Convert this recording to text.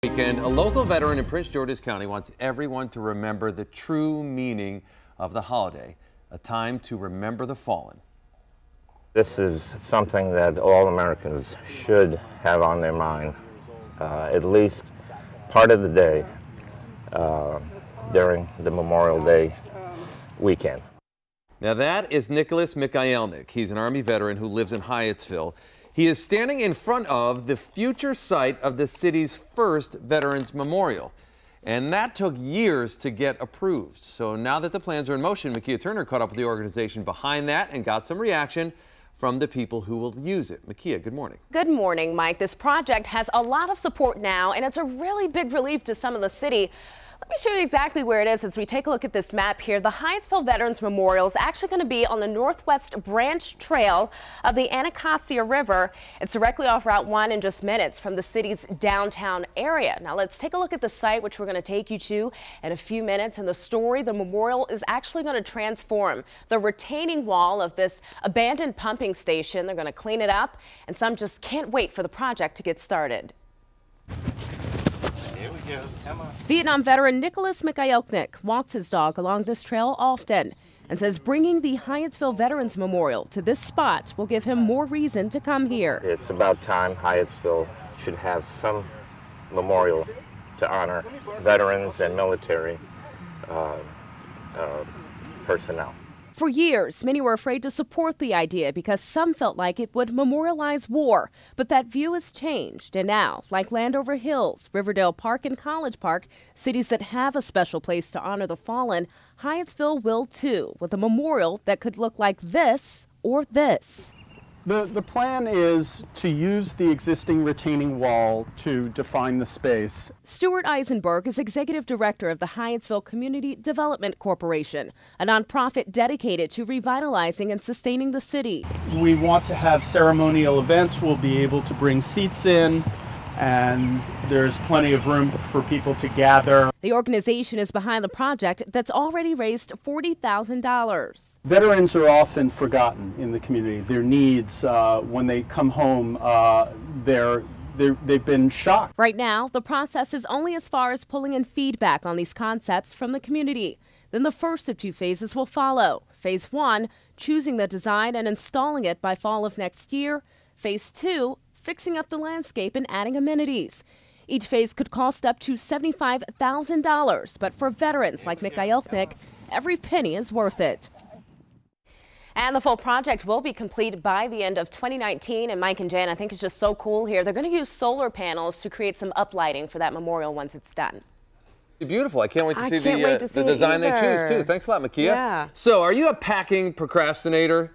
Weekend, a local veteran in Prince George's County wants everyone to remember the true meaning of the holiday, a time to remember the fallen. This is something that all Americans should have on their mind, at least part of the day during the Memorial Day weekend. Now that is Nicholas Mikhailnik. He's an Army veteran who lives in Hyattsville. He is standing in front of the future site of the city's first Veterans Memorial. And that took years to get approved. So now that the plans are in motion, Makia Turner caught up with the organization behind that and got some reaction from the people who will use it. Makia, good morning. Good morning, Mike. This project has a lot of support now, and it's a really big relief to some of the city. Let me show you exactly where it is as we take a look at this map here. The Hyattsville Veterans Memorial is actually going to be on the northwest branch trail of the Anacostia River. It's directly off Route 1 and just minutes from the city's downtown area. Now let's take a look at the site, which we're going to take you to in a few minutes. And the story, the memorial is actually going to transform the retaining wall of this abandoned pumping station. They're going to clean it up, and some just can't wait for the project to get started. Vietnam veteran Nicholas Mikhailnik walks his dog along this trail often and says bringing the Hyattsville Veterans Memorial to this spot will give him more reason to come here. It's about time Hyattsville should have some memorial to honor veterans and military personnel. For years, many were afraid to support the idea because some felt like it would memorialize war. But that view has changed. And now, like Landover Hills, Riverdale Park, and College Park, cities that have a special place to honor the fallen, Hyattsville will too, with a memorial that could look like this or this. The plan is to use the existing retaining wall to define the space. Stuart Eisenberg is executive director of the Hyattsville Community Development Corporation, a nonprofit dedicated to revitalizing and sustaining the city. We want to have ceremonial events. We'll be able to bring seats in, and there's plenty of room for people to gather. The organization is behind the project that's already raised $40,000. Veterans are often forgotten in the community. Their needs, when they come home, they've been shocked. Right now, the process is only as far as pulling in feedback on these concepts from the community. Then the first of two phases will follow. Phase 1, choosing the design and installing it by fall of next year. Phase 2, fixing up the landscape and adding amenities. Each phase could cost up to $75,000, but for veterans like Mikhailnik, every penny is worth it. And the full project will be complete by the end of 2019. And Mike and Jan, I think it's just so cool here. They're going to use solar panels to create some uplighting for that memorial once it's done. Beautiful. I can't wait to see the design they choose, too. Thanks a lot, Makia. Yeah. So are you a packing procrastinator?